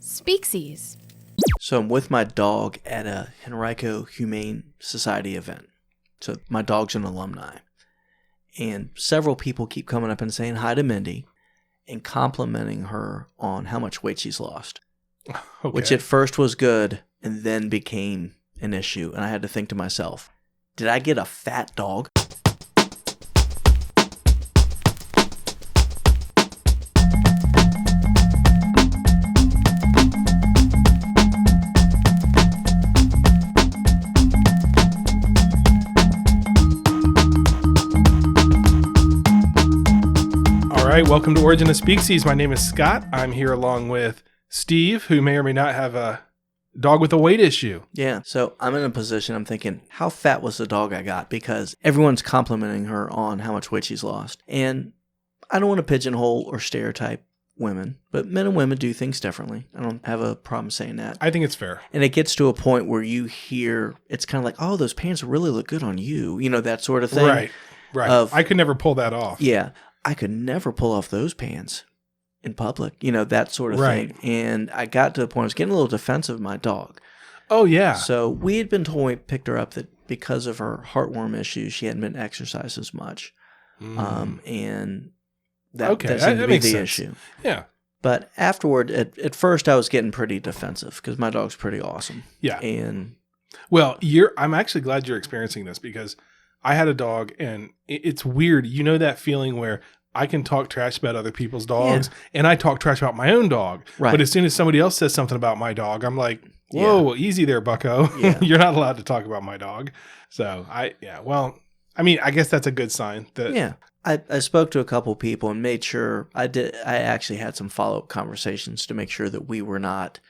Species. So I'm with my dog at a Henrico Humane Society event. So my dog's an alumni. And several people keep coming up and saying hi to Mindy and complimenting her on how much weight she's lost. Okay. Which at first was good and then became an issue. And I had to think to myself, did I get a fat dog? All right, welcome to Origin of Species. My name is Scott. I'm here along with Steve, who may or may not have a dog with a weight issue. Yeah, so I'm in a position, I'm thinking, how fat was the dog I got? Because everyone's complimenting her on how much weight she's lost. And I don't want to pigeonhole or stereotype women, but men and women do things differently. I don't have a problem saying that. I think it's fair. And it gets to a point where you hear, it's kind of like, oh, those pants really look good on you. You know, that sort of thing. Right. I could never pull that off. Yeah, I could never pull off those pants in public, you know, that sort of thing. And I got to the point, I was getting a little defensive of my dog. Oh, yeah. So we had been told when we picked her up that because of her heartworm issues, she hadn't been exercised as much. And that seemed to be the issue. Yeah. But afterward, at first I was getting pretty defensive because my dog's pretty awesome. Yeah. And well, I'm actually glad you're experiencing this because I had a dog and it's weird. You know that feeling where I can talk trash about other people's dogs and I talk trash about my own dog. Right. But as soon as somebody else says something about my dog, I'm like, whoa, easy there, bucko. Yeah. You're not allowed to talk about my dog. So I guess that's a good sign. I spoke to a couple people and made sure I actually had some follow-up conversations to make sure that we were not,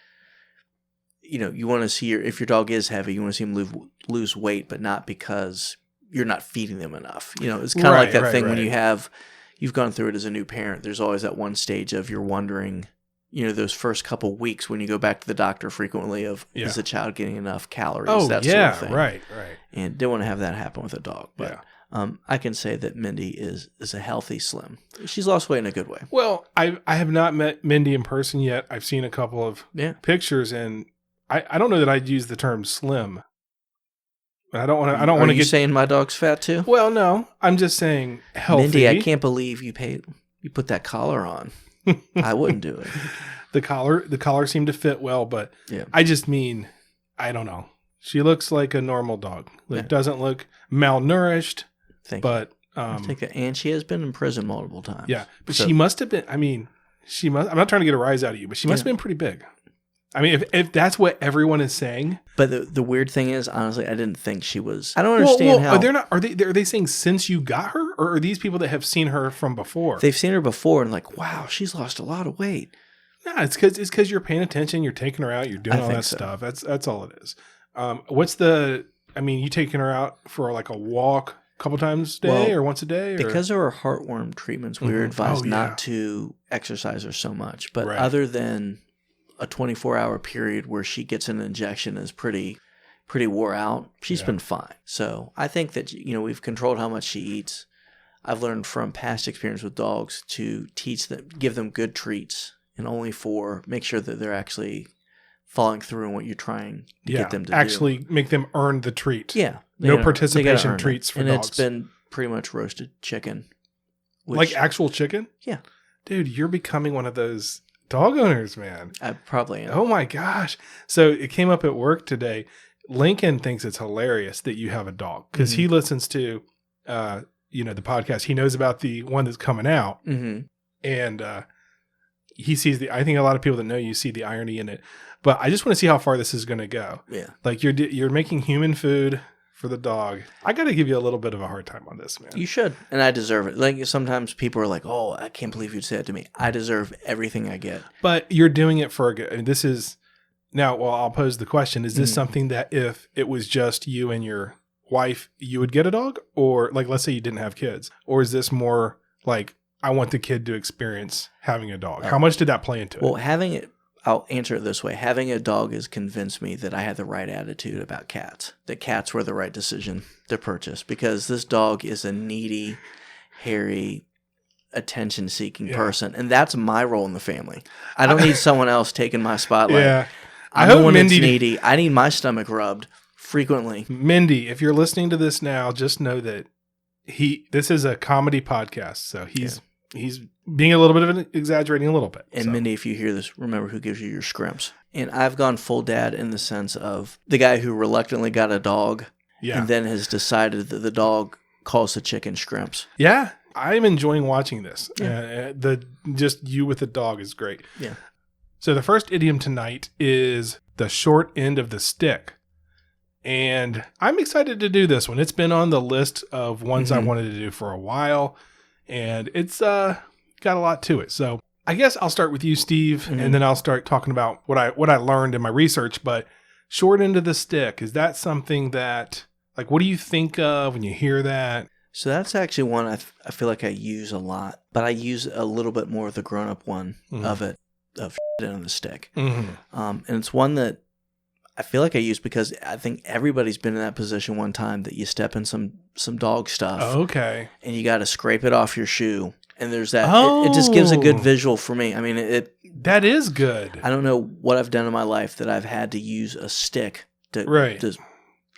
you know, you want to see if your dog is heavy, you want to see him lose weight, but not because you're not feeding them enough. You know, it's kind of like that thing when you've gone through it as a new parent. There's always that one stage of you're wondering, you know, those first couple weeks when you go back to the doctor frequently of, is the child getting enough calories? That sort of thing. Right. And didn't want to have that happen with a dog. But I can say that Mindy is a healthy slim. She's lost weight in a good way. Well, I have not met Mindy in person yet. I've seen a couple of pictures, and I don't know that I'd use the term slim. I don't want to. Are you saying my dog's fat too? Well, no. I'm just saying healthy. Mindy, I can't believe you put that collar on. I wouldn't do it. The collar seemed to fit well, but I just mean, I don't know. She looks like a normal dog. Doesn't look malnourished. And she has been in prison multiple times. Yeah, but she must have been. I mean, I'm not trying to get a rise out of you, but she must have been pretty big. I mean, if that's what everyone is saying. But the weird thing is, honestly, I didn't think she was. I don't understand how. Are they saying since you got her, or are these people that have seen her from before? They've seen her before and like, wow, she's lost a lot of weight. No, it's because you're paying attention, you're taking her out, you're doing all that stuff. That's all it is. You taking her out for like a walk a couple times a day or once a day? Or? Because of her heartworm treatments, we were advised not to exercise her so much. But other than a 24-hour period where she gets an injection and is pretty wore out, she's been fine. So I think that, you know, we've controlled how much she eats. I've learned from past experience with dogs to give them good treats and only make sure that they're actually following through on what you're trying to get them to actually make them earn the treat. Yeah. No participation treats for dogs. And it's been pretty much roasted chicken. Like actual chicken? Yeah. Dude, you're becoming one of those dog owners, man. I probably am. Oh my gosh. So it came up at work today. Lincoln thinks it's hilarious that you have a dog because he listens to, the podcast. He knows about the one that's coming out. And he sees I think a lot of people that know you see the irony in it. But I just want to see how far this is going to go. Yeah. Like you're making human food for the dog. I got to give you a little bit of a hard time on this, man. You should. And I deserve it. Like sometimes people are like, oh, I can't believe you'd say that to me. I deserve everything I get. But you're doing it for a good. I mean, this is now, I'll pose the question. Is this something that if it was just you and your wife, you would get a dog? Or like, let's say you didn't have kids. Or is this more like, I want the kid to experience having a dog? How much did that play into it? Well, I'll answer it this way. Having a dog has convinced me that I had the right attitude about cats, that cats were the right decision to purchase because this dog is a needy, hairy, attention-seeking person, and that's my role in the family. I don't need someone else taking my spotlight. Yeah. I'm the one that's needy. I need my stomach rubbed frequently. Mindy, if you're listening to this now, just know that this is a comedy podcast, so he's being a little bit of exaggerating a little bit. And Mindy, if you hear this, remember who gives you your scrimps. And I've gone full dad in the sense of the guy who reluctantly got a dog and then has decided that the dog calls the chicken scrimps. Yeah. I'm enjoying watching this. Yeah. Just you with the dog is great. Yeah. So the first idiom tonight is the short end of the stick. And I'm excited to do this one. It's been on the list of ones I wanted to do for a while. And it's got a lot to it. So I guess I'll start with you, Steve, and then I'll start talking about what I learned in my research. But short end of the stick, is that something that, like, what do you think of when you hear that? So that's actually one I feel like I use a lot, but I use a little bit more of the grown-up one of shit on the stick. And it's one that I feel like I use because I think everybody's been in that position one time that you step in some dog stuff. Oh, okay. And you got to scrape it off your shoe. And there's that. It just gives a good visual for me. I mean, that is good. I don't know what I've done in my life that I've had to use a stick to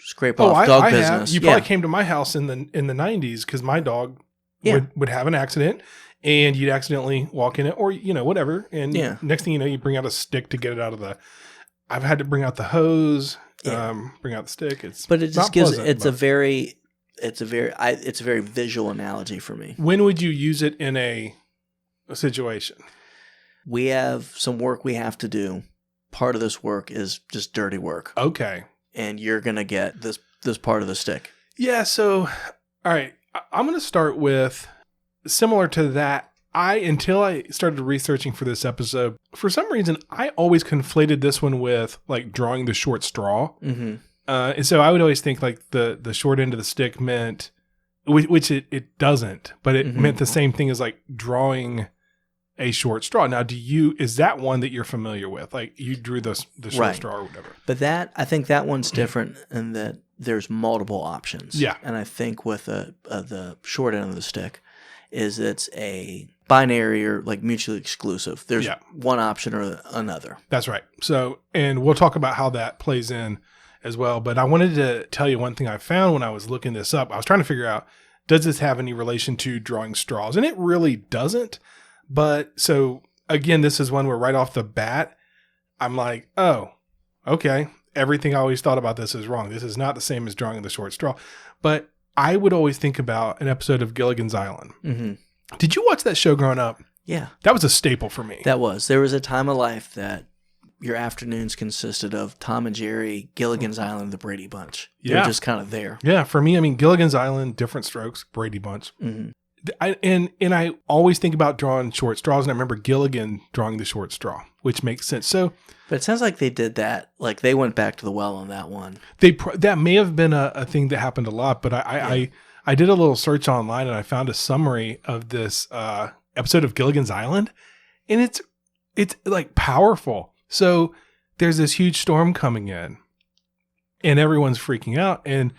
scrape off dog business. You probably came to my house in the 90s because my dog would have an accident and you'd accidentally walk in it or, whatever. And next thing you know, you bring out a stick to get it out of I've had to bring out the hose, bring out the stick. But it just gives, it's a very visual analogy for me. When would you use it in a situation? We have some work we have to do. Part of this work is just dirty work. Okay. And you're going to get this part of the stick. Yeah. So, all right. I'm going to start with similar to that. Until I started researching for this episode, for some reason, I always conflated this one with like drawing the short straw. And so I would always think like the short end of the stick meant, which it doesn't, but it meant the same thing as like drawing a short straw. Now, is that one that you're familiar with? Like you drew the short straw or whatever. But I think that one's different in that there's multiple options. Yeah. And I think with the short end of the stick is it's a binary or like mutually exclusive. There's one option or another. That's right. So, and we'll talk about how that plays in as well. But I wanted to tell you one thing I found when I was looking this up. I was trying to figure out, does this have any relation to drawing straws? And it really doesn't. But so again, this is one where right off the bat, I'm like, oh, okay. Everything I always thought about this is wrong. This is not the same as drawing the short straw. But I would always think about an episode of Gilligan's Island. Did you watch that show growing up? Yeah. That was a staple for me. There was a time of life that your afternoons consisted of Tom and Jerry, Gilligan's Island, the Brady Bunch. They're just kind of there. Yeah, for me, I mean, Gilligan's Island, Different Strokes, Brady Bunch. I always think about drawing short straws, and I remember Gilligan drawing the short straw, which makes sense. So, but it sounds like they did that. Like they went back to the well on that one. That may have been a thing that happened a lot, but I did a little search online and I found a summary of this episode of Gilligan's Island, and it's like powerful. So there's this huge storm coming in, and everyone's freaking out, and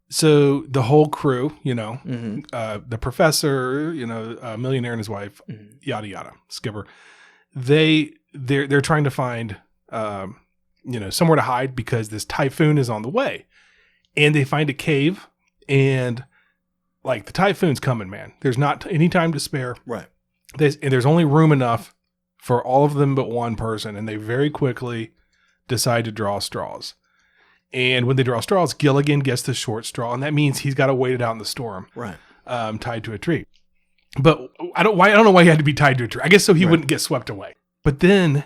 so the whole crew, the professor, a millionaire and his wife, yada yada, skipper, they're trying to find somewhere to hide because this typhoon is on the way, and they find a cave, and like the typhoon's coming, man. There's not any time to spare. Right. There's only room enough for all of them but one person, and they very quickly decide to draw straws. And when they draw straws, Gilligan gets the short straw, and that means he's got to wait it out in the storm, right? Tied to a tree. But I don't know why he had to be tied to a tree. I guess so he wouldn't get swept away. But then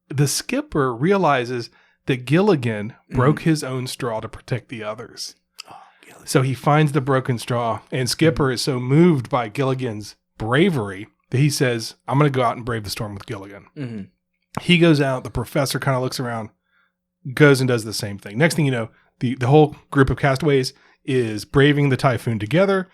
the skipper realizes that Gilligan broke his own straw to protect the others. Oh, so he finds the broken straw, and Skipper is so moved by Gilligan's bravery that he says, "I'm going to go out and brave the storm with Gilligan." He goes out. The professor kind of looks around, goes and does the same thing. Next thing you know, the whole group of castaways is braving the typhoon together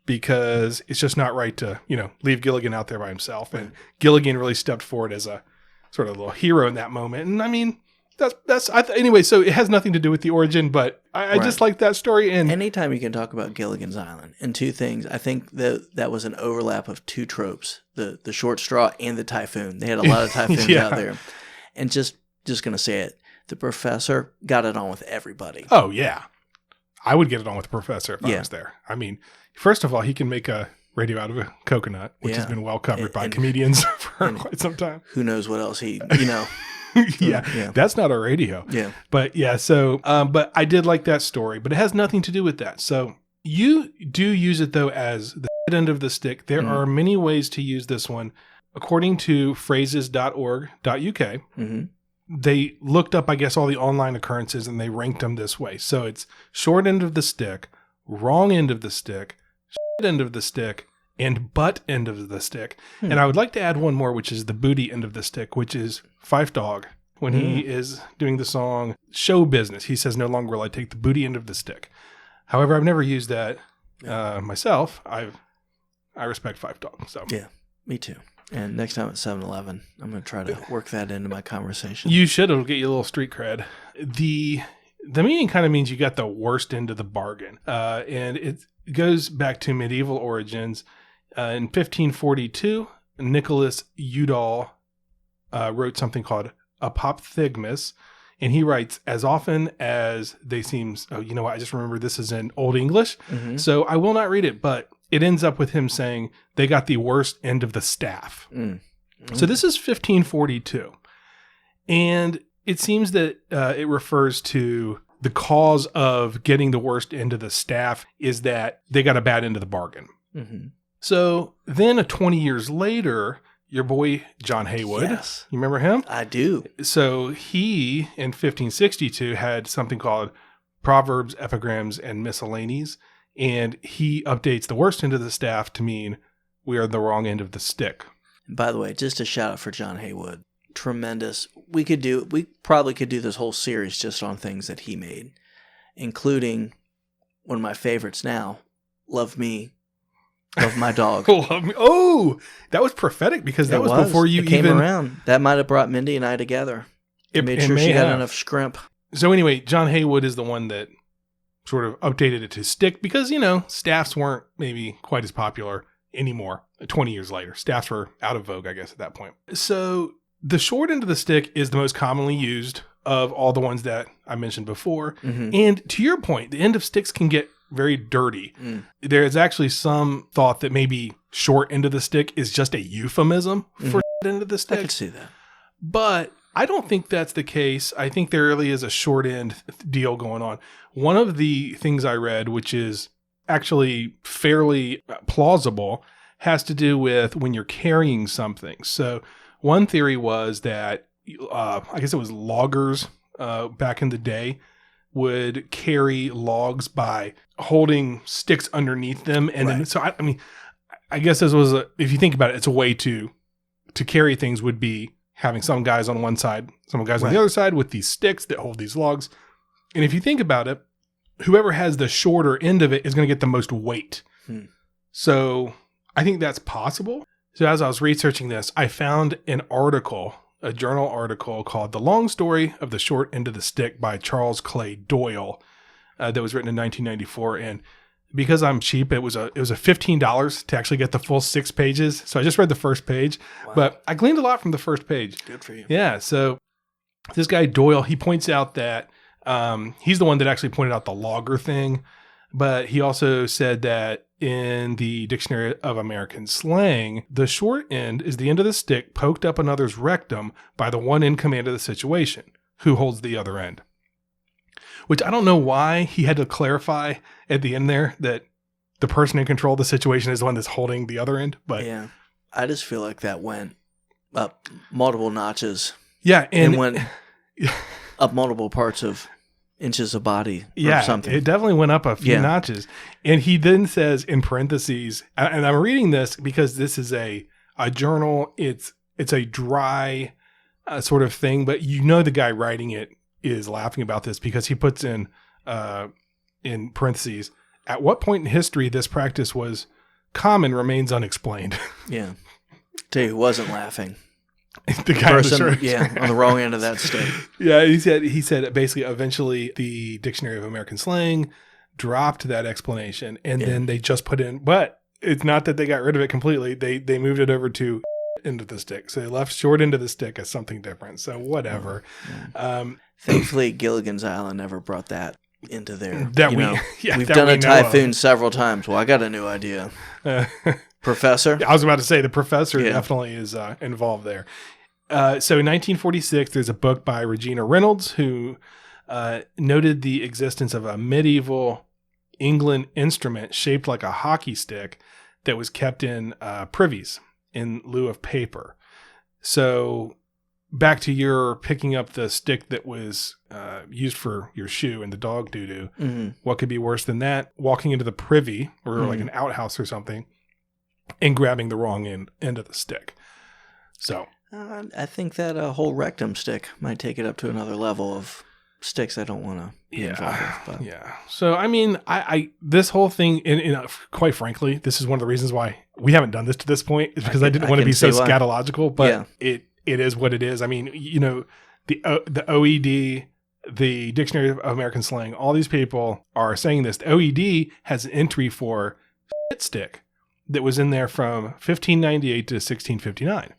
because it's just not right to, leave Gilligan out there by himself. And Gilligan really stepped forward as a sort of little hero in that moment. And I mean, Anyway, so it has nothing to do with the origin, but I just like that story. And anytime you can talk about Gilligan's Island and two things, I think that was an overlap of two tropes: the short straw and the typhoon. They had a lot of typhoons out there, and just gonna say it, the professor got it on with everybody. Oh yeah, I would get it on with the professor if I was there. I mean, first of all, he can make a radio out of a coconut, which has been well covered by comedians for quite some time. Who knows what else he, yeah, that's not a radio. Yeah. But yeah, so, but I did like that story, but it has nothing to do with that. So you do use it though as the end of the stick. There are many ways to use this one. According to phrases.org.uk, they looked up, I guess, all the online occurrences and they ranked them this way. So it's short end of the stick, wrong end of the stick, end of the stick, and butt end of the stick. And I would like to add one more, which is the booty end of the stick, which is Fife Dog. When he is doing the song Show Business, he says, "No longer will I take the booty end of the stick." However, I've never used that myself. I respect Fife Dog. So yeah, me too. And next time at 7-Eleven, I'm going to try to work that into my conversation. You should. It'll get you a little street cred. The meaning kind of means you got the worst end of the bargain. And it goes back to medieval origins. In 1542, Nicholas Udall wrote something called Apophthegmus, and he writes, "As often as they seem..." Oh, you know what? I just remember this is in Old English, so I will not read it, but it ends up with him saying they got the worst end of the staff. So this is 1542, and it seems that it refers to the cause of getting the worst end of the staff is that they got a bad end of the bargain. So then 20 years later, your boy John Haywood, yes. You remember him? I do. So he, in 1562, had something called Proverbs, Epigrams, and Miscellanies, and he updates the worst end of the staff to mean we are the wrong end of the stick. And by the way, just a shout out for John Haywood. Tremendous. We probably could do this whole series just on things that he made, including one of my favorites now, Love Me, Love My Dog. Love Me. Oh, that was prophetic because that was before you came around. That might have brought Mindy and I together. It made sure she got enough scrimp. So anyway, John Haywood is the one that sort of updated it to stick because, staffs weren't maybe quite as popular anymore 20 years later. Staffs were out of vogue, I guess, at that point. So the short end of the stick is the most commonly used of all the ones that I mentioned before. And to your point, the end of sticks can get very dirty. There is actually some thought that maybe short end of the stick is just a euphemism for end of the stick. I could see that. But I don't think that's the case. I think there really is a short end deal going on. One of the things I read, which is actually fairly plausible, has to do with when you're carrying something. So one theory was that, I guess it was loggers back in the day, would carry logs by holding sticks underneath them. And then, so I guess this was if you think about it, it's a way to carry things would be having some guys on one side, some guys on the other side with these sticks that hold these logs. And if you think about it, whoever has the shorter end of it is going to get the most weight. So I think that's possible. So as I was researching this, I found an article, a journal article called The Long Story of the Short End of the Stick by Charles Clay Doyle that was written in 1994. And because I'm cheap, it was a $15 to actually get the full 6 pages. So I just read the first page, but I gleaned a lot from the first page. Good for you. Yeah. So this guy Doyle, he points out that he's the one that actually pointed out the logger thing, but he also said that in the Dictionary of American Slang, the short end is the end of the stick poked up another's rectum by the one in command of the situation, who holds the other end. Which I don't know why he had to clarify at the end there that the person in control of the situation is the one that's holding the other end. But yeah, I just feel like that went up multiple notches. Yeah, and went up multiple parts of inches of body or something. It definitely went up a few notches. And he then says in parentheses, and I'm reading this because this is a journal. It's a dry sort of thing, but the guy writing it is laughing about this because he puts in parentheses, at what point in history this practice was common remains unexplained. Yeah. Tell you who wasn't laughing. The guy person, on the wrong end of that stick. Yeah, he said basically eventually the Dictionary of American Slang dropped that explanation, and then they just put in, but it's not that they got rid of it completely. They moved it over to end of the stick. So they left short end of the stick as something different. So whatever. Thankfully, Gilligan's Island never brought that into there. We've done a typhoon several times. Well, I got a new idea. Professor? I was about to say the professor definitely is involved there. So in 1946, there's a book by Regina Reynolds who noted the existence of a medieval England instrument shaped like a hockey stick that was kept in privies in lieu of paper. So back to your picking up the stick that was used for your shoe and the dog doo-doo, what could be worse than that? Walking into the privy or like an outhouse or something and grabbing the wrong end of the stick. So I think that whole rectum stick might take it up to another level of sticks I don't want to be involved with. But. Yeah. So, I mean, I this whole thing, and quite frankly, this is one of the reasons why we haven't done this to this point, is because I didn't want to be so scatological, but it is what it is. I mean, you know, the OED, the Dictionary of American Slang, all these people are saying this. The OED has an entry for shit stick that was in there from 1598 to 1659.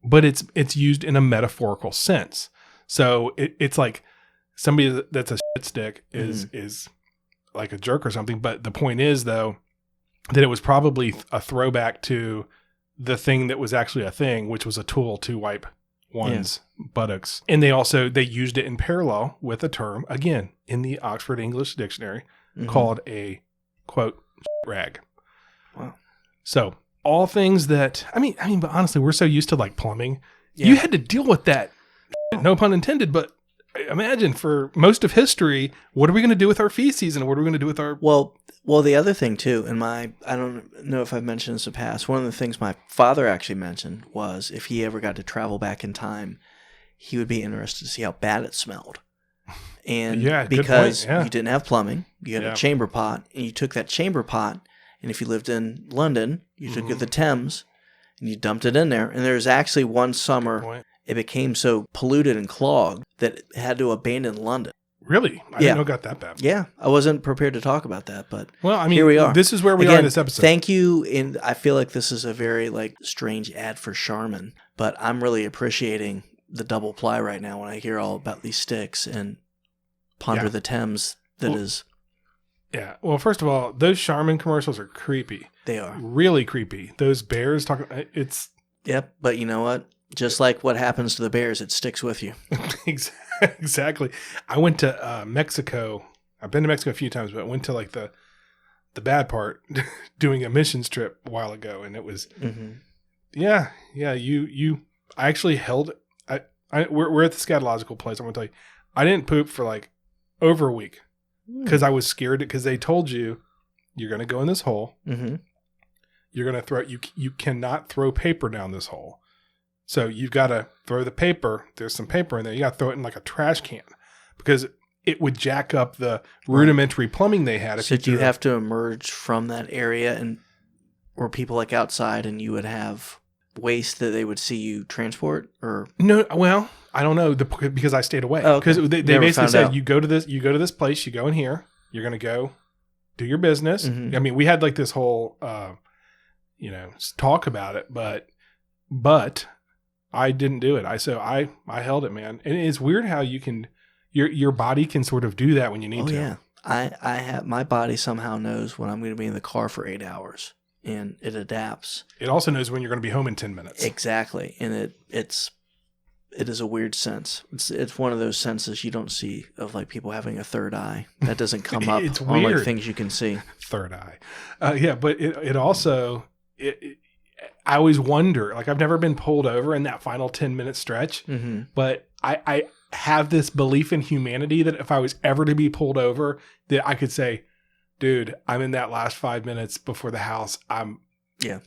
But it's used in a metaphorical sense. So it's like somebody that's a shit stick is like a jerk or something. But the point is, though, that it was probably a throwback to the thing that was actually a thing, which was a tool to wipe one's buttocks. And they used it in parallel with a term, again, in the Oxford English Dictionary, called a, quote, rag. Wow. So all things that, I mean, but honestly, we're so used to like plumbing. Yeah. You had to deal with that. No pun intended, but imagine for most of history, what are we going to do with our feces and what are we going to do with our... Well, the other thing too, I don't know if I've mentioned this in the past, one of the things my father actually mentioned was if he ever got to travel back in time, he would be interested to see how bad it smelled. And because you didn't have plumbing, you had a chamber pot, and you took that chamber pot, and if you lived in London, you took the Thames and you dumped it in there. And there was actually one summer, it became so polluted and clogged that it had to abandon London. Really? I didn't know it got that bad. Yeah. I wasn't prepared to talk about that, but well, I mean, here we are. This is where we are in this episode. Thank you. And I feel like this is a very strange ad for Charmin, but I'm really appreciating the double ply right now when I hear all about these sticks and ponder the Thames is... Yeah. Well, first of all, those Charmin commercials are creepy. They are. Really creepy. Those bears talking, it's... Yep. But you know what? Just like what happens to the bears, it sticks with you. Exactly. I went to Mexico. I've been to Mexico a few times, but I went to like the bad part doing a missions trip a while ago. And it was, I actually held, we're at the scatological place. I'm going to tell you, I didn't poop for like over a week. Because I was scared, because they told you, you're going to go in this hole. You're going to throw, you cannot throw paper down this hole. So you've got to throw the paper. There's some paper in there. You got to throw it in like a trash can because it would jack up the rudimentary plumbing they had. So do you have to emerge from that area and were people like outside and you would have waste that they would see you transport or? No, well, I don't know because I stayed away. Because they basically said, you go to this place, you go in here, you're going to go do your business. I mean, we had like this whole, talk about it, but I didn't do it. I held it, man. And it's weird how you can, your body can sort of do that when you need to. Yeah. I have, my body somehow knows when I'm going to be in the car for 8 hours and it adapts. It also knows when you're going to be home in 10 minutes. Exactly. And it is a weird sense. It's one of those senses you don't see of like people having a third eye. That doesn't come up it's on weird. Like things you can see. Third eye. But it also, I always wonder, like I've never been pulled over in that final 10-minute stretch, but I have this belief in humanity that if I was ever to be pulled over, that I could say, dude, I'm in that last 5 minutes before the house. I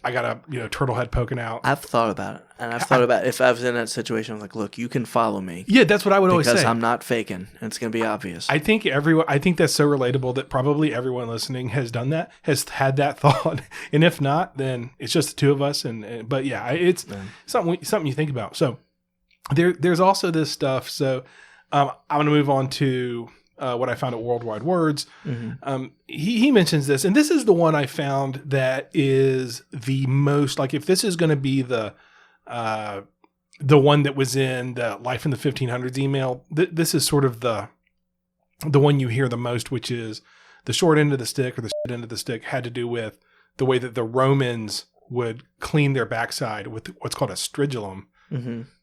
got a turtle head poking out. I've thought about it. And I've thought about if I was in that situation, I'm like, look, you can follow me. Yeah, that's what I would always say. Because I'm not faking. And it's going to be obvious. I think that's so relatable that probably everyone listening has done that, has had that thought. And if not, then it's just the two of us. But yeah, it's something you think about. So There's also this stuff. So I'm going to move on to what I found at Worldwide Words. He mentions this, and this is the one I found that is the most, like, if this is going to be the one that was in the Life in the 1500s email, this is sort of the one you hear the most, which is the short end of the stick, or the short end of the stick, had to do with the way that the Romans would clean their backside with what's called a stridulum,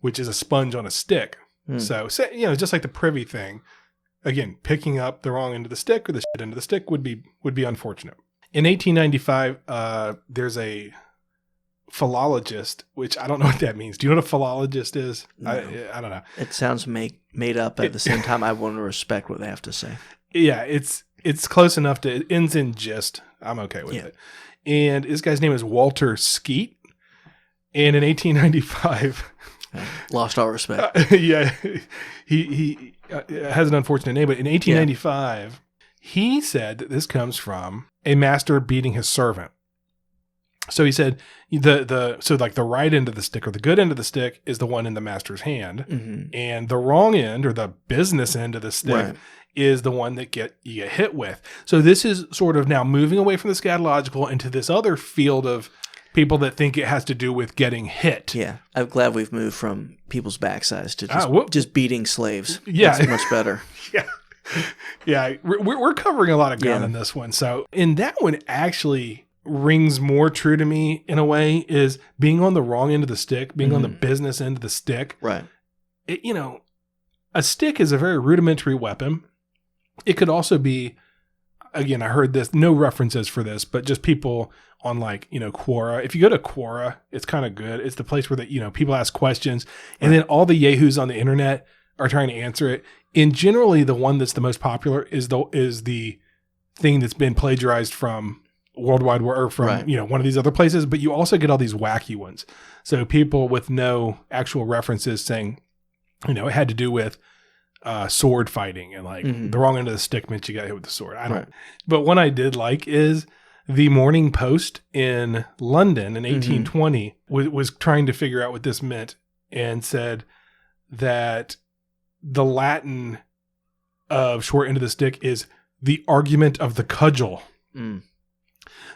which is a sponge on a stick. So, just like the privy thing, again, picking up the wrong end of the stick or the shit end of the stick would be unfortunate. In 1895, there's a philologist, which I don't know what that means. Do you know what a philologist is? No. I don't know. It sounds made up. At the same time, I want to respect what they have to say. Yeah, it's close enough to, it ends in gist. I'm okay with it. And this guy's name is Walter Skeet. And in 1895... Lost all respect. He has an unfortunate name, but in 1895, he said that this comes from a master beating his servant. So he said so like the right end of the stick, or the good end of the stick, is the one in the master's hand, and the wrong end, or the business end of the stick, is the one that you get hit with. So this is sort of now moving away from the scatological into this other field of people that think it has to do with getting hit. Yeah. I'm glad we've moved from people's backsides to just beating slaves. Yeah. That's much better. Yeah. We're covering a lot of ground in this one. So, and that one actually rings more true to me in a way, is being on the wrong end of the stick, being on the business end of the stick. Right. A stick is a very rudimentary weapon. It could also be, again, I heard this, no references for this, but just people on Quora. If you go to Quora, it's kind of good. It's the place where people ask questions, and then all the yahoos on the internet are trying to answer it. And generally, the one that's the most popular is the thing that's been plagiarized from Worldwide, or from one of these other places. But you also get all these wacky ones. So people with no actual references saying, it had to do with sword fighting, and the wrong end of the stick meant you got hit with the sword. I don't. But one I did like is the Morning Post in London in 1820 was trying to figure out what this meant, and said that the Latin of short end of the stick is the argument of the cudgel.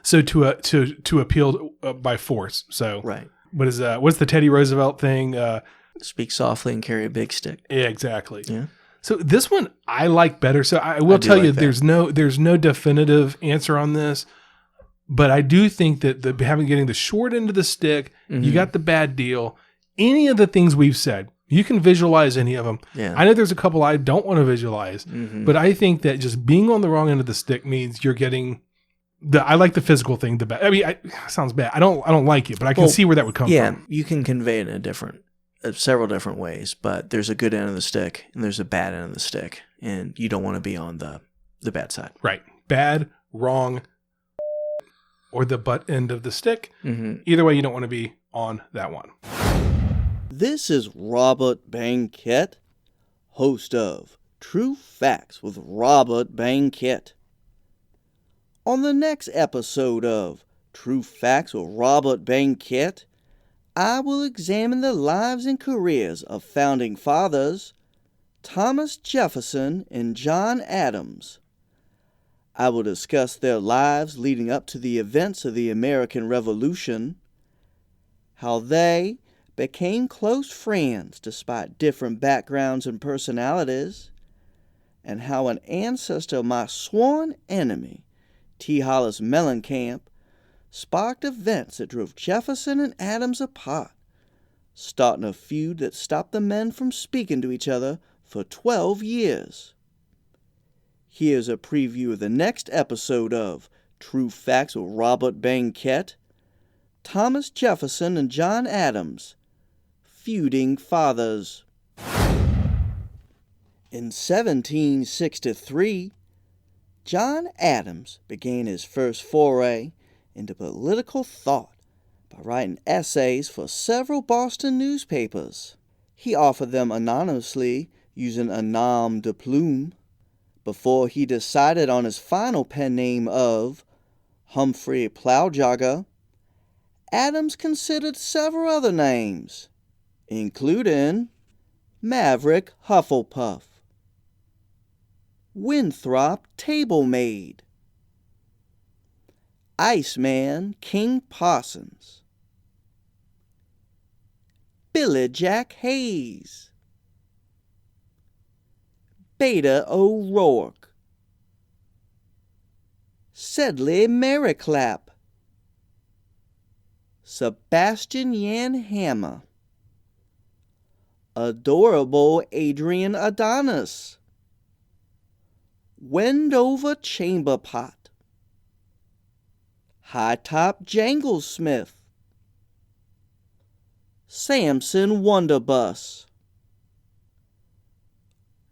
So to appeal by force. So what's the Teddy Roosevelt thing? Speak softly and carry a big stick. Yeah, exactly. Yeah. So this one I like better. So I will tell you, there's no definitive answer on this, but I do think that getting the short end of the stick, you got the bad deal. Any of the things we've said, you can visualize any of them. Yeah. I know there's a couple I don't want to visualize, but I think that just being on the wrong end of the stick means you're getting I like the physical thing the best. I mean, it sounds bad. I don't like it, but I can see where that would come from. Yeah, you can convey it in several different ways, but there's a good end of the stick and there's a bad end of the stick, and you don't want to be on the bad side. Right. Bad, wrong, or the butt end of the stick. Either way, you don't want to be on that one. This is Robert Bankett, host of True Facts with Robert Bankett. On the next episode of True Facts with Robert Bankett, I will examine the lives and careers of founding fathers Thomas Jefferson and John Adams. I will discuss their lives leading up to the events of the American Revolution, how they became close friends despite different backgrounds and personalities, and how an ancestor of my sworn enemy, T. Hollis Mellencamp, sparked events that drove Jefferson and Adams apart, starting a feud that stopped the men from speaking to each other for 12 years. Here's a preview of the next episode of True Facts with Robert Bankett, Thomas Jefferson and John Adams, Feuding Fathers. In 1763, John Adams began his first foray into political thought by writing essays for several Boston newspapers. He offered them anonymously using a nom de plume before he decided on his final pen name of Humphrey Plowjogger. Adams considered several other names, including Maverick Hufflepuff, Winthrop Table Maid, Iceman King Parsons, Billy Jack Hayes, Beta O'Rourke, Sedley Merriclap, Sebastian Yan Hammer, Adorable Adrian Adonis, Wendover Chamberpot, High Top Janglesmith, Samson Wonderbus,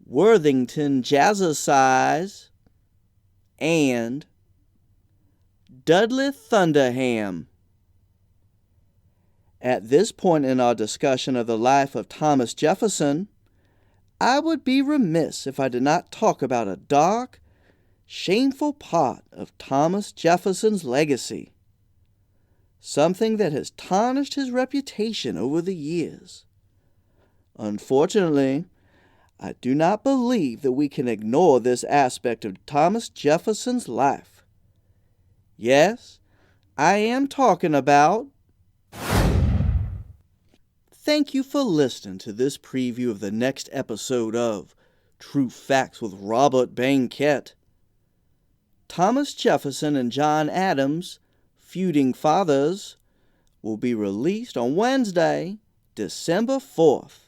Worthington Jazzercise, and Dudley Thunderham. At this point in our discussion of the life of Thomas Jefferson, I would be remiss if I did not talk about a dark, shameful part of Thomas Jefferson's legacy, something that has tarnished his reputation over the years. Unfortunately, I do not believe that we can ignore this aspect of Thomas Jefferson's life. Yes, I am talking about... Thank you for listening to this preview of the next episode of True Facts with Robert Banquet. Thomas Jefferson and John Adams, Feuding Fathers, will be released on Wednesday, December 4th.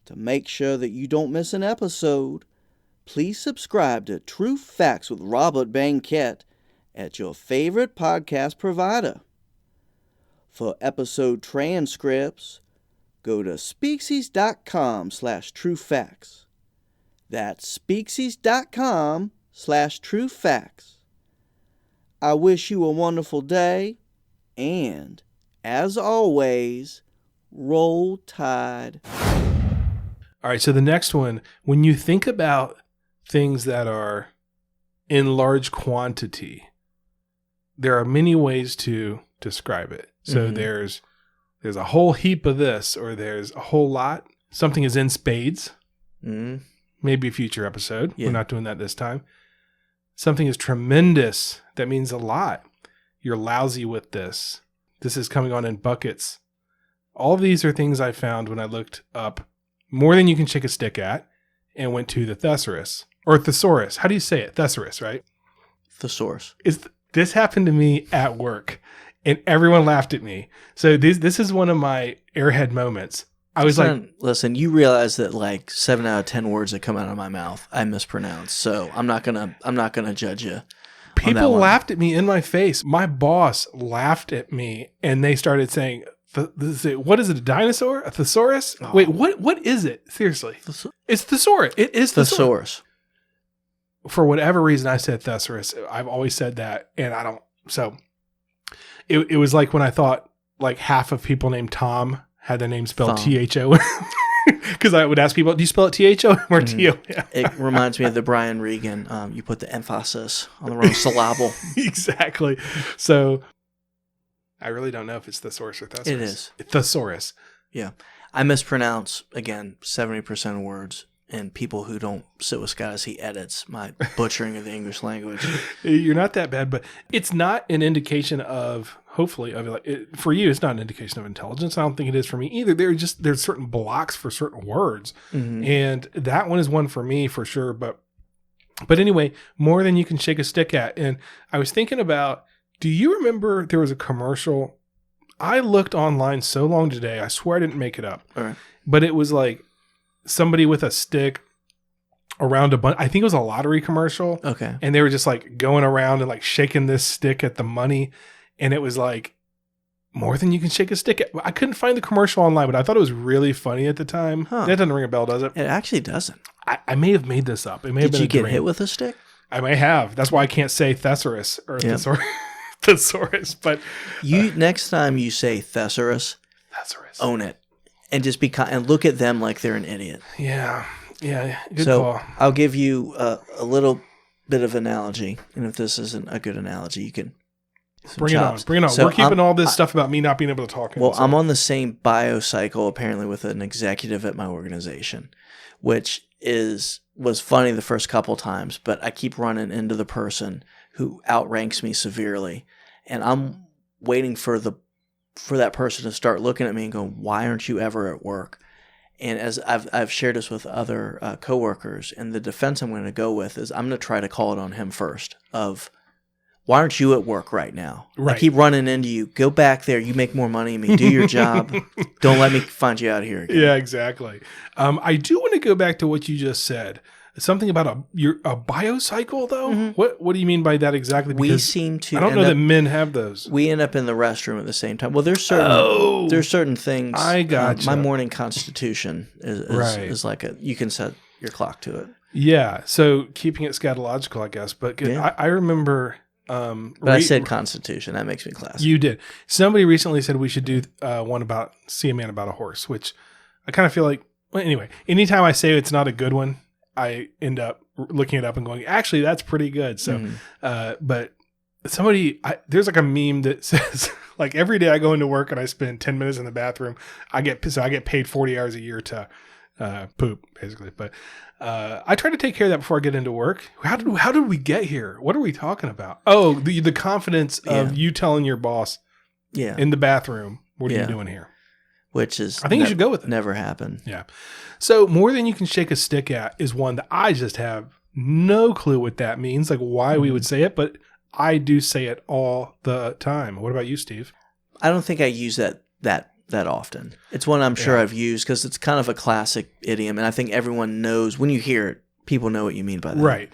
To make sure that you don't miss an episode, please subscribe to True Facts with Robert Banquet at your favorite podcast provider. For episode transcripts, go to Speaksies.com/truefacts. That's Speaksies.com/truefacts. I wish you a wonderful day, and, as always, roll tide. All right, so the next one, when you think about things that are in large quantity, there are many ways to describe it. So there's a whole heap of this, or there's a whole lot. Something is in spades. Maybe a future episode. Yeah. We're not doing that this time. Something is tremendous. That means a lot. You're lousy with this. This is coming on in buckets. All of these are things I found when I looked up more than you can shake a stick at and went to the thesaurus. Or thesaurus. How do you say it? Thesaurus, right? Thesaurus. This happened to me at work. And everyone laughed at me. So this is one of my airhead moments. I was listen, you realize that like 7 out of 10 words that come out of my mouth, I mispronounce. So I'm not gonna judge you. People laughed at me in my face. My boss laughed at me, and they started saying, "What is it? A dinosaur? A thesaurus? Oh. Wait, what is it? Seriously, it's thesaurus. It is thesaurus." For whatever reason, I said thesaurus. I've always said that, and I don't. So. It was like when I thought like half of people named Tom had their name spelled THO. Because I would ask people, do you spell it THO or TO? It reminds me of the Brian Regan. You put the emphasis on the wrong syllable. Exactly. So I really don't know if it's thesaurus or thesaurus. It is. Thesaurus. Yeah. I mispronounce, again, 70% of words. And people who don't sit with Scott as he edits my butchering of the English language. You're not that bad, but it's not an indication of, hopefully, for you, it's not an indication of intelligence. I don't think it is for me either. There's certain blocks for certain words. And that one is one for me for sure. But anyway, more than you can shake a stick at. And I was thinking about, do you remember there was a commercial? I looked online so long today. I swear I didn't make it up. All right. But it was like, somebody with a stick around a bunch. I think it was a lottery commercial. Okay. And they were just like going around and like shaking this stick at the money. And it was like more than you can shake a stick at. I couldn't find the commercial online, but I thought it was really funny at the time. That doesn't ring a bell, does it? It actually doesn't. I may have made this up. It may have been Did you get hit with a stick? I may have. That's why I can't say thesaurus or thesaurus. But next time you say thesaurus, own it. And just be and look at them like they're an idiot. Yeah. Good call. I'll give you a little bit of analogy, and if this isn't a good analogy, you can Bring it on. So We're keeping all this stuff about me not being able to talk. Well, I'm on the same bio cycle apparently with an executive at my organization, which was funny the first couple times, but I keep running into the person who outranks me severely, and I'm waiting for that person to start looking at me and going, "Why aren't you ever at work?" And as I've shared this with other coworkers, and the defense I'm going to go with is I'm going to try to call it on him first. Of why aren't you at work right now? Right. I keep running into you. Go back there. You make more money than me. Do your job. Don't let me find you out here again. Yeah, exactly. I do want to go back to what you just said. Something about a biocycle, though. Mm-hmm. What do you mean by that exactly? Because we seem to. I don't know that men have those. We end up in the restroom at the same time. Well, there's certain things. I gotcha. My morning constitution is like you can set your clock to it. Yeah, so keeping it scatological, I guess. But I remember. But I said constitution. That makes me classy. You did. Somebody recently said we should do one about See a Man About a Horse, which I kind of feel like. Well, anyway, anytime I say it's not a good one, I end up looking it up and going, actually, that's pretty good. So, but there's like a meme that says, like, every day I go into work and I spend 10 minutes in the bathroom, I get paid 40 hours a year to poop, basically. But I try to take care of that before I get into work. How did we get here? What are we talking about? Oh, the confidence of you telling your boss in the bathroom, what are you doing here? Which is, I think you should go with it. Never happened. Yeah. So more than you can shake a stick at is one that I just have no clue what that means, like why we would say it, but I do say it all the time. What about you, Steve? I don't think I use that often. It's one I'm sure I've used because it's kind of a classic idiom, and I think everyone knows when you hear it, people know what you mean by that. Right.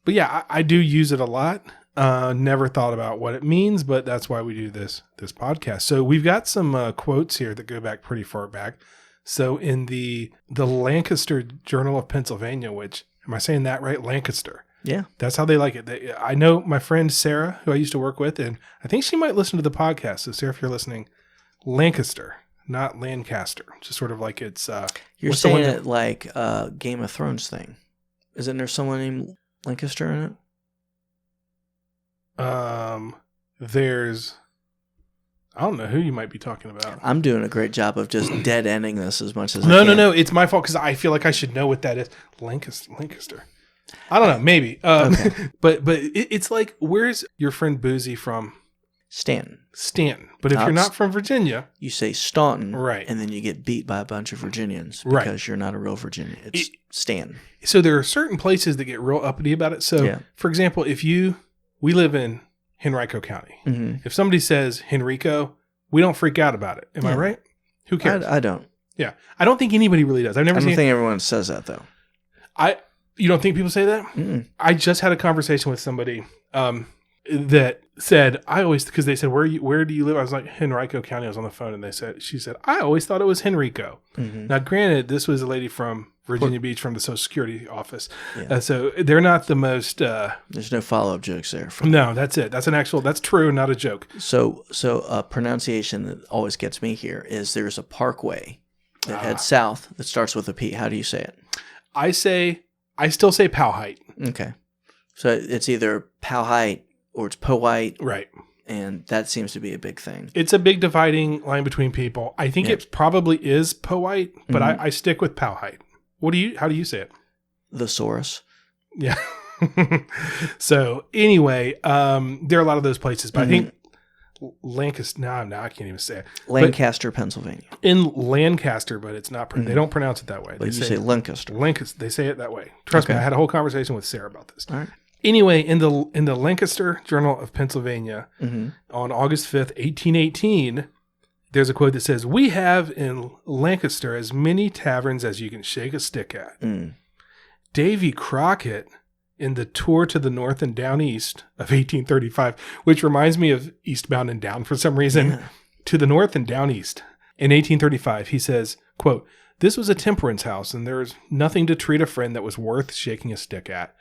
But yeah, I do use it a lot. Never thought about what it means, but that's why we do this podcast. So we've got some quotes here that go back pretty far back. So in the Lancaster Journal of Pennsylvania, which, am I saying that right? Lancaster. Yeah. That's how they like it. I know my friend Sarah, who I used to work with, and I think she might listen to the podcast. So Sarah, if you're listening, Lancaster, not Lancaster. Just sort of like it's... You're saying it like Game of Thrones thing. Isn't there someone named Lancaster in it? There's, I don't know who you might be talking about. I'm doing a great job of just dead ending this as much as I can. No. It's my fault because I feel like I should know what that is. Lancaster. I don't know. Maybe. Okay. But it's like, where's your friend Boozy from? Stanton. But if you're not from Virginia, you say Staunton, right? And then you get beat by a bunch of Virginians because you're not a real Virginian. It's Stanton. So there are certain places that get real uppity about it. So, for example, we live in Henrico County. Mm-hmm. If somebody says Henrico, we don't freak out about it. Am I right? Who cares? I don't. Yeah. I don't think anybody really does. I don't think everyone says that, though. You don't think people say that? Mm-mm. I just had a conversation with somebody that said, because they said, where do you live? I was like, Henrico County. I was on the phone and she said, I always thought it was Henrico. Mm-hmm. Now, granted, this was a lady from Virginia Beach from the Social Security office. Yeah. So they're not the most... There's no follow-up jokes there. No, that's it. That's true, not a joke. So pronunciation that always gets me here is there's a parkway that heads south that starts with a P. How do you say it? I still say Powhite. Okay. So it's either Powhite or it's Powhite. Right. And that seems to be a big thing. It's a big dividing line between people. I think it probably is Powhite, but I stick with Powhite. How do you say it? Thesaurus. Yeah. So anyway, there are a lot of those places, but I think Lancaster. No, I can't even say it. Lancaster, Pennsylvania. In Lancaster, but it's not. They don't pronounce it that way. But you say Lancaster. Lancaster. They say it that way. Trust me. I had a whole conversation with Sarah about this. All right. Anyway, in the Lancaster Journal of Pennsylvania, on August 5th, 1818. There's a quote that says, "We have in Lancaster as many taverns as you can shake a stick at." Davy Crockett in the Tour to the North and Down East of 1835, which reminds me of Eastbound and Down for some reason, to the North and Down East. In 1835, he says, quote, "This was a temperance house, and there was nothing to treat a friend that was worth shaking a stick at."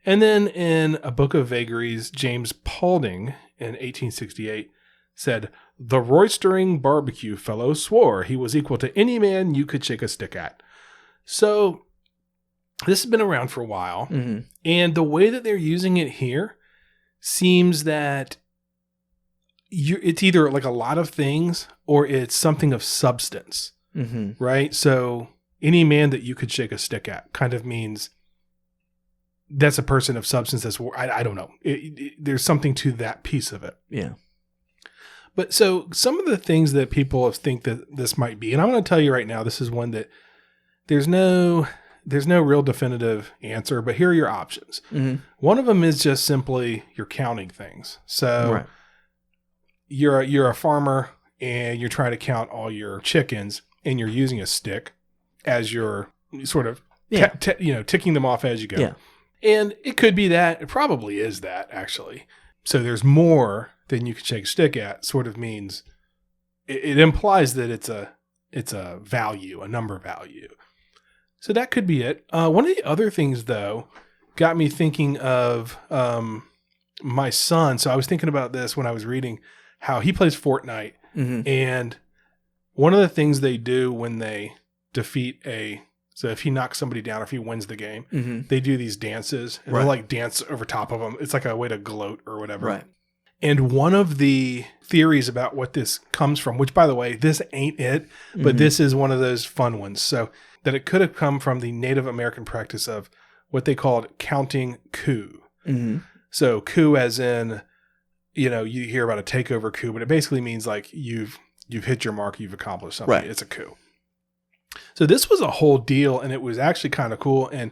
And then in A Book of Vagaries, James Paulding in 1868 said, "The roistering barbecue fellow swore he was equal to any man you could shake a stick at." So this has been around for a while. And the way that they're using it here seems that it's either like a lot of things or it's something of substance, right? So any man that you could shake a stick at kind of means that's a person of substance. I don't know. There's something to that piece of it. Yeah. But so some of the things that people think that this might be, and I'm going to tell you right now, this is one that there's no real definitive answer, but here are your options. One of them is just simply you're counting things. So you're a farmer and you're trying to count all your chickens and you're using a stick as you're sort of ticking them off as you go. Yeah. And it could be that. It probably is that, actually. So there's more than you can shake a stick at. Sort of means it implies that it's a value, a number value. So that could be it. One of the other things, though, got me thinking of my son. So I was thinking about this when I was reading how he plays Fortnite. And one of the things they do when they defeat so if he knocks somebody down, or if he wins the game, they do these dances. And they'll like dance over top of them. It's like a way to gloat or whatever. Right. And one of the theories about what this comes from, which, by the way, this ain't it, but this is one of those fun ones. So that it could have come from the Native American practice of what they called counting coup. So coup as in, you hear about a takeover coup, but it basically means like you've hit your mark, you've accomplished something. Right. It's a coup. So this was a whole deal, and it was actually kind of cool. And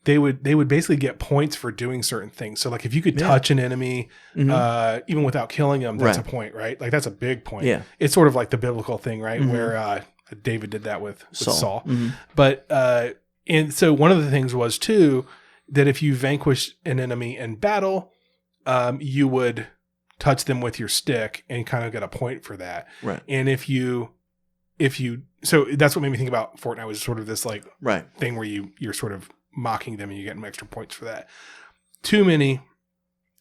they would basically get points for doing certain things. So like if you could touch an enemy, even without killing them, that's a point, right? Like that's a big point. Yeah. It's sort of like the biblical thing, right? Where David did that with Saul. But and so one of the things was too that if you vanquish an enemy in battle, you would touch them with your stick and kind of get a point for that. Right. And if you so that's what made me think about Fortnite, was sort of this like thing where you're sort of mocking them and you get extra points for that. Too many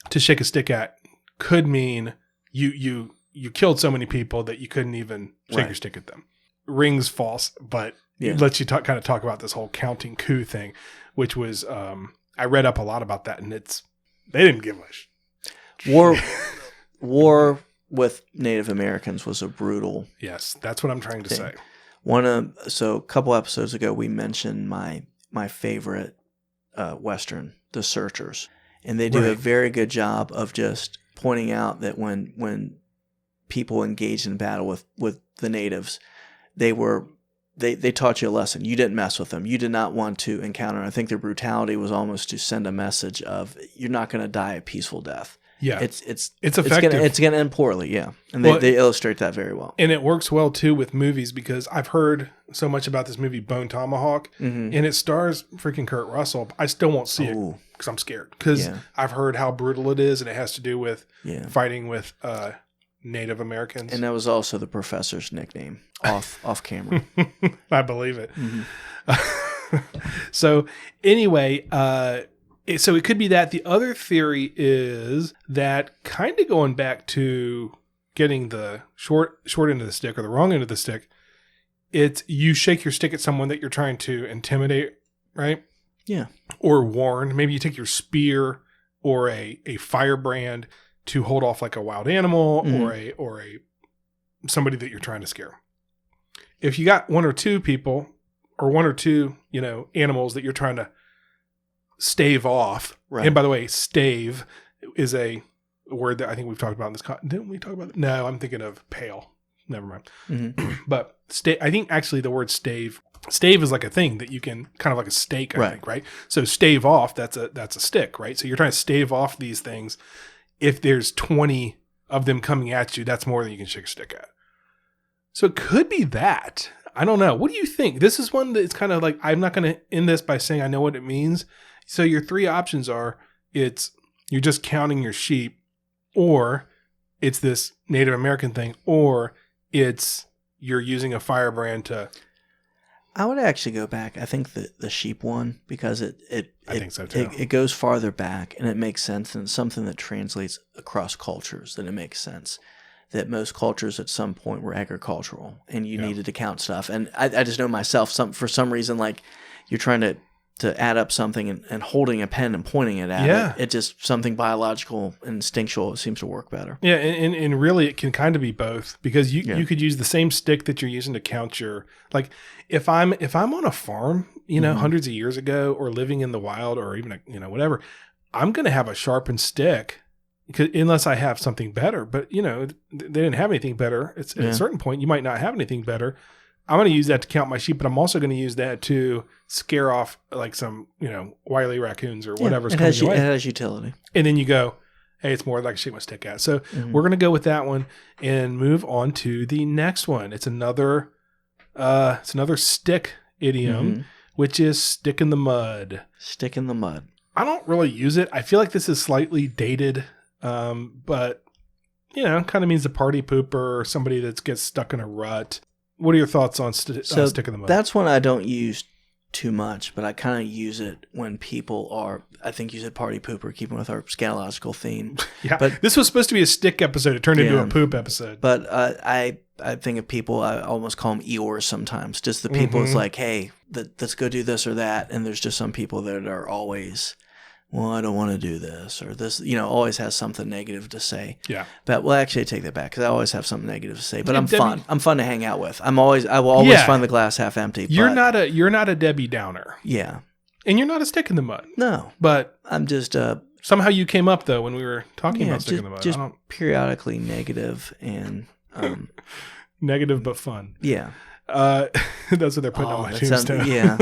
to shake a stick at could mean you killed so many people that you couldn't even shake your stick at them. Rings false, but it lets you kind of talk about this whole counting coup thing, which was I read up a lot about that, and they didn't give a war with Native Americans was a brutal. Yes, that's what I'm trying to say. So a couple episodes ago we mentioned my favorite Western, The Searchers, and they do a very good job of just pointing out that when people engaged in battle with the natives, they taught you a lesson. You didn't mess with them. You did not want to encounter. I think their brutality was almost to send a message of you're not going to die a peaceful death. Yeah, it's effective. It's going to end poorly. Yeah, and they illustrate that very well. And it works well too with movies, because I've heard so much about this movie Bone Tomahawk, and it stars freaking Kurt Russell. I still won't see it because I'm scared, because I've heard how brutal it is, and it has to do with fighting with Native Americans. And that was also the professor's nickname off camera. I believe it. So anyway, so it could be that. The other theory is that, kind of going back to getting the short end of the stick or the wrong end of the stick, it's you shake your stick at someone that you're trying to intimidate, right? Yeah. Or warn. Maybe you take your spear or a firebrand to hold off like a wild animal or a somebody that you're trying to scare. If you got one or two people or one or two, animals that you're trying to stave off. Right. And by the way, stave is a word that I think we've talked about in this. Didn't we talk about it? No, I'm thinking of pale. Never mind. But I think actually the word stave is like a thing that you can kind of like a stake, I think, right? So stave off, that's a stick, right? So you're trying to stave off these things. If there's 20 of them coming at you, that's more than you can shake a stick at. So it could be that. I don't know. What do you think? This is one that's kind of like, I'm not going to end this by saying I know what it means. So your three options are, you're just counting your sheep, or it's this Native American thing, or it's you're using a firebrand to. I would actually go back. I think the sheep one, because I think so too. It goes farther back, and it makes sense, and it's something that translates across cultures. That it makes sense that most cultures at some point were agricultural, and you needed to count stuff. And I just know myself, for some reason, like you're trying to to add up something and holding a pen and pointing it at it just something biological and instinctual. It seems to work better. Yeah, and really it can kind of be both, because you could use the same stick that you're using to count your, like if I'm on a farm, hundreds of years ago, or living in the wild, or even whatever, I'm going to have a sharpened stick unless I have something better. But they didn't have anything better. At a certain point you might not have anything better. I'm going to use that to count my sheep, but I'm also going to use that to scare off like some, wily raccoons or whatever's coming your way. It has utility. And then you go, hey, it's more like a shake my stick at. So we're going to go with that one and move on to the next one. It's another stick idiom, which is stick in the mud. Stick in the mud. I don't really use it. I feel like this is slightly dated, but kind of means a party pooper or somebody that gets stuck in a rut. What are your thoughts on stick in the mud? That's one I don't use too much, but I kind of use it when people are, I think you said party pooper, keeping with our scatological theme. Yeah, but this was supposed to be a stick episode. It turned into a poop episode. But I think of people, I almost call them Eeyores sometimes. Just the people, it's like, hey, let's go do this or that. And there's just some people that are always, well, I don't want to do this or this, always has something negative to say. Yeah. But well, actually, I take that back because I always have something negative to say. But I'm fun. I'm fun to hang out with. I will always find the glass half empty. You're not a Debbie Downer. Yeah. And you're not a stick in the mud. No. But I'm just somehow you came up though when we were talking about stick in the mud. Just periodically negative and negative but fun. Yeah. That's what they're putting on my tombstone. Yeah.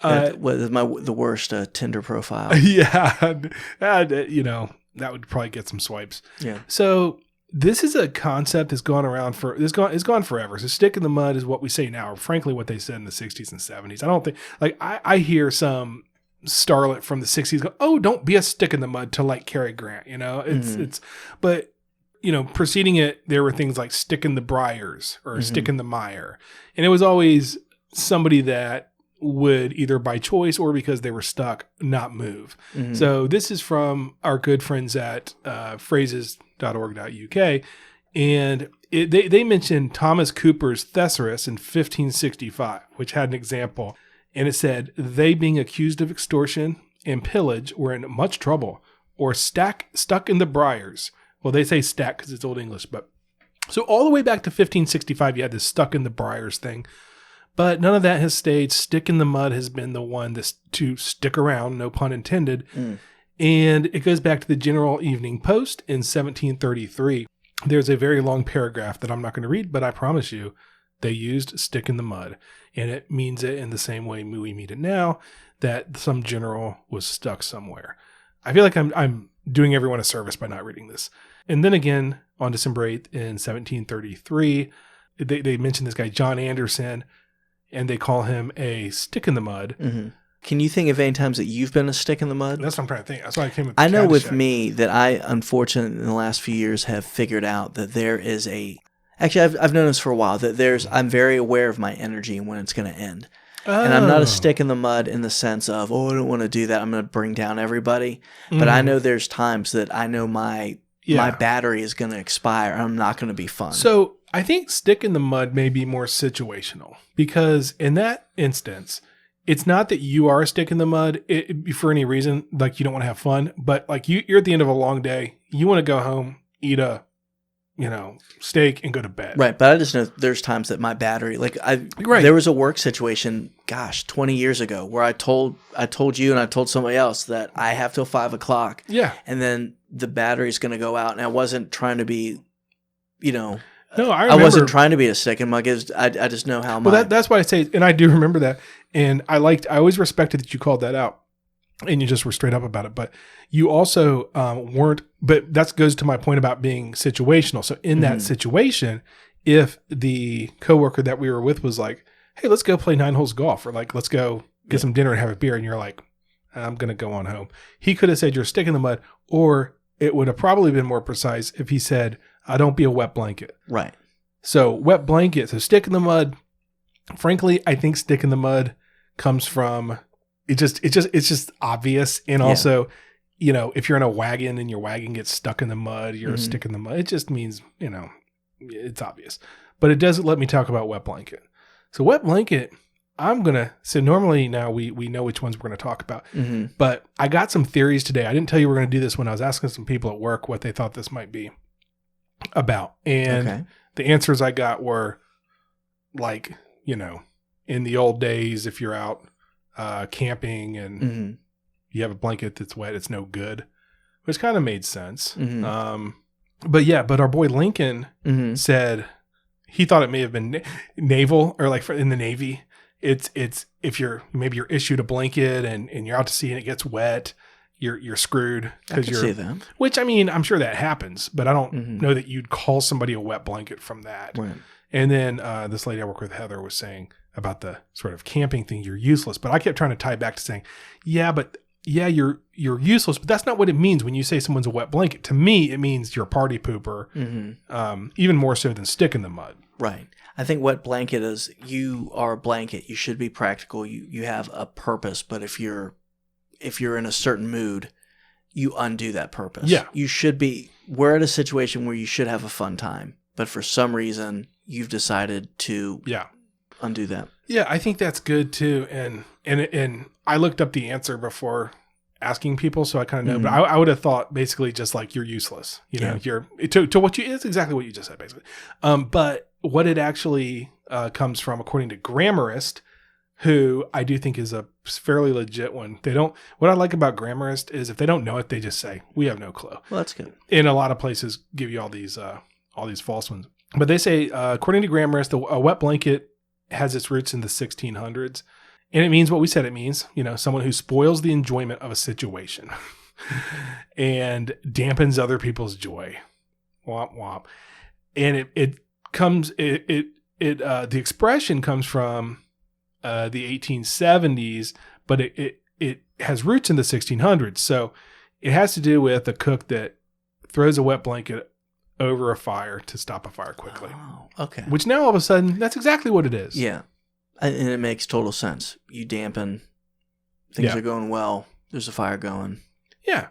The worst Tinder profile. Yeah, that would probably get some swipes. Yeah. So this is a concept that's gone around it's gone forever. So stick in the mud is what we say now, or frankly what they said in the 60s and 70s. I don't think, like, I hear some starlet from the 60s go, oh, don't be a stick in the mud to like Cary Grant, but preceding it, there were things like stick in the briars or stick in the mire. And it was always somebody that would either by choice or because they were stuck not move. So this is from our good friends at phrases.org.uk, and they mentioned Thomas Cooper's thesaurus in 1565, which had an example, and it said, they being accused of extortion and pillage were in much trouble, or stuck in the briars. Well, they say stack because it's Old English, but so all the way back to 1565 you had this stuck in the briars thing. But none of that has stayed. Stick in the mud has been the one to stick around, no pun intended. And it goes back to the General Evening Post in 1733. There's a very long paragraph that I'm not going to read, but I promise you they used stick in the mud. And it means it in the same way we mean it now, that some general was stuck somewhere. I feel like I'm doing everyone a service by not reading this. And then again, on December 8th in 1733, they mentioned this guy, John Anderson, and they call him a stick in the mud. Can you think of any times that you've been a stick in the mud? That's what I'm trying to think. That's why I came with I know with me that I, unfortunately, in the last few years have figured out that there is actually, I've known this for a while, that I'm very aware of my energy and when it's going to end. And I'm not a stick in the mud in the sense of, I don't want to do that. I'm going to bring down everybody. But I know there's times that I know my battery is going to expire and I'm not going to be fun. So I think stick in the mud may be more situational, because in that instance, it's not that you are a stick in the mud for any reason, like you don't want to have fun, but like you're at the end of a long day, you want to go home, eat a steak and go to bed. Right. But I just know there's times that my battery, there was a work situation, 20 years ago where I told you and I told somebody else that I have till 5 o'clock. Yeah. And then the battery's going to go out, and I wasn't trying to be, No, I wasn't trying to be a stick in mud. I just know how. Well, that's why I say, and I do remember that, and I always respected that you called that out, and you just were straight up about it. But you also weren't. But that goes to my point about being situational. So in that situation, if the coworker that we were with was like, "Hey, let's go play 9 holes golf," or like, "Let's go get some dinner and have a beer," and you're like, "I'm gonna go on home," he could have said you're a stick in the mud, or it would have probably been more precise if he said, "Don't be a wet blanket." Right. So wet blanket. So stick in the mud. Frankly, I think stick in the mud comes from it's just obvious. And also, if you're in a wagon and your wagon gets stuck in the mud, you're a stick in the mud. It just means, it's obvious. But it doesn't let me talk about wet blanket. So wet blanket So normally now we know which ones we're going to talk about, Mm-hmm. but I got some theories today. I didn't tell you we're going to do this when I was asking some people at work what they thought this might be about. And the answers I got were like, in the old days, if you're out camping and Mm-hmm. you have a blanket that's wet, it's no good, which kind of made sense. Mm-hmm. But our boy Lincoln Mm-hmm. said he thought it may have been naval or like in the Navy. It's if you're issued a blanket and you're out to sea and it gets wet, you're screwed. I can see that. Which, I mean, I'm sure that happens, but I don't Mhm. know that you'd call somebody a wet blanket from that. Right. And then this lady I work with, Heather, was saying about the sort of camping thing, you're useless. But I kept trying to tie back to saying, you're useless, but that's not what it means when you say someone's a wet blanket. To me, it means you're a party pooper, Mm-hmm. even more so than stick in the mud. Right. I think wet blanket is you are a blanket. You should be practical. You have a purpose, but if you're in a certain mood, you undo that purpose. Yeah. We're at a situation where you should have a fun time, but for some reason you've decided to undo that. Yeah, I think that's good too. And I looked up the answer before asking people, so I kind of know, Mhm. but I would have thought basically just like you're useless. You're to what you, it's exactly what you just said basically. But what it actually comes from, according to Grammarist, who I do think is a fairly legit one. What I like about Grammarist is if they don't know it, they just say, we have no clue. Well, that's good. And a lot of places give you all these false ones. But they say, according to Grammarist, a wet blanket has its roots in the 1600s. And it means what we said it means, someone who spoils the enjoyment of a situation and dampens other people's joy. Womp womp. And the expression comes from the 1870s, but it has roots in the 1600s. So it has to do with a cook that throws a wet blanket over a fire to stop a fire quickly. Oh, okay. Which now all of a sudden, that's exactly what it is. Yeah. And it makes total sense. You dampen, things are going well, there's a fire going. Yeah.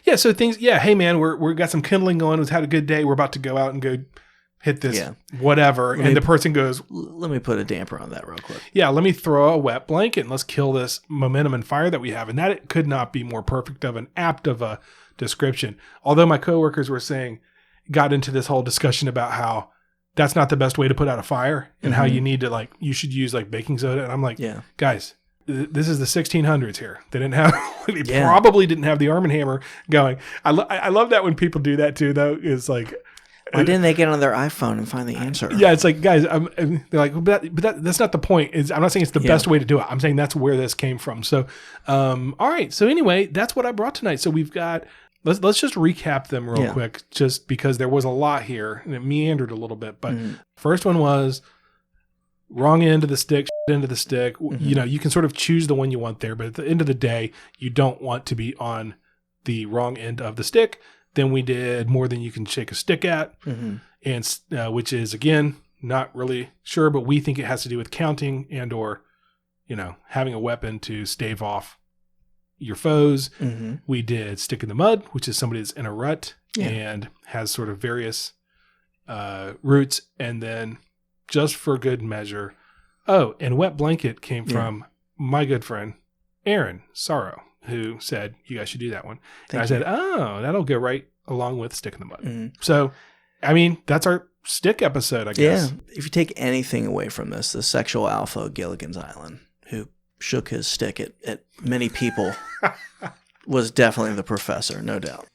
Yeah, so hey man, we got some kindling going, we've had a good day, we're about to go out and go hit this whatever, and the person goes, let me put a damper on that real quick. Yeah, let me throw a wet blanket and let's kill this momentum and fire that we have. And that it could not be more perfect of an apt of a description. Although my coworkers got into this whole discussion about how that's not the best way to put out a fire and how you need to you should use baking soda. And I'm like, guys, this is the 1600s here. They didn't have, probably didn't have the Arm & Hammer going. I love that when people do that too, though, is like, why didn't they get on their iPhone and find the answer? Yeah, it's like, guys, they're like, but that's not the point. I'm not saying it's the best way to do it. I'm saying that's where this came from. So, all right. So anyway, that's what I brought tonight. So we've got, let's just recap them real quick, just because there was a lot here and it meandered a little bit. But first one was wrong end of the stick, end of the stick. You can sort of choose the one you want there, but at the end of the day, you don't want to be on the wrong end of the stick. Then we did more than you can shake a stick at, and which is, again, not really sure, but we think it has to do with counting and or, having a weapon to stave off your foes. We did stick in the mud, which is somebody that's in a rut and has sort of various roots. And then just for good measure, and wet blanket came from my good friend, Aaron Sorrow, who said, you guys should do that one. And I said, that'll go right along with stick in the mud. So, I mean, that's our stick episode, I guess. Yeah. If you take anything away from this, the sexual alpha Gilligan's Island, who shook his stick at many people, was definitely the professor, no doubt.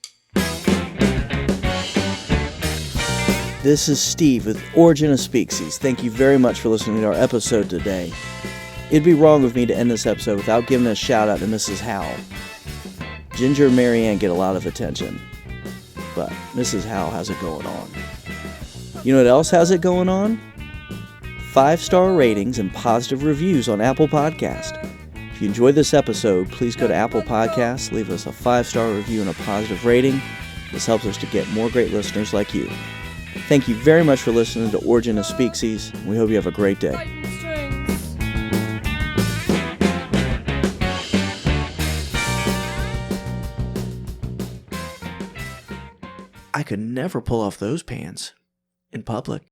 This is Steve with Origin of Species. Thank you very much for listening to our episode today. It'd be wrong of me to end this episode without giving a shout out to Mrs. Howell. Ginger and Marianne get a lot of attention, but Mrs. Howell has it going on. You know what else has it going on? 5-star ratings and positive reviews on Apple Podcast. If you enjoyed this episode, please go to Apple Podcasts, leave us a 5-star review and a positive rating. This helps us to get more great listeners like you. Thank you very much for listening to Origin of Species. We hope you have a great day. I could never pull off those pants in public.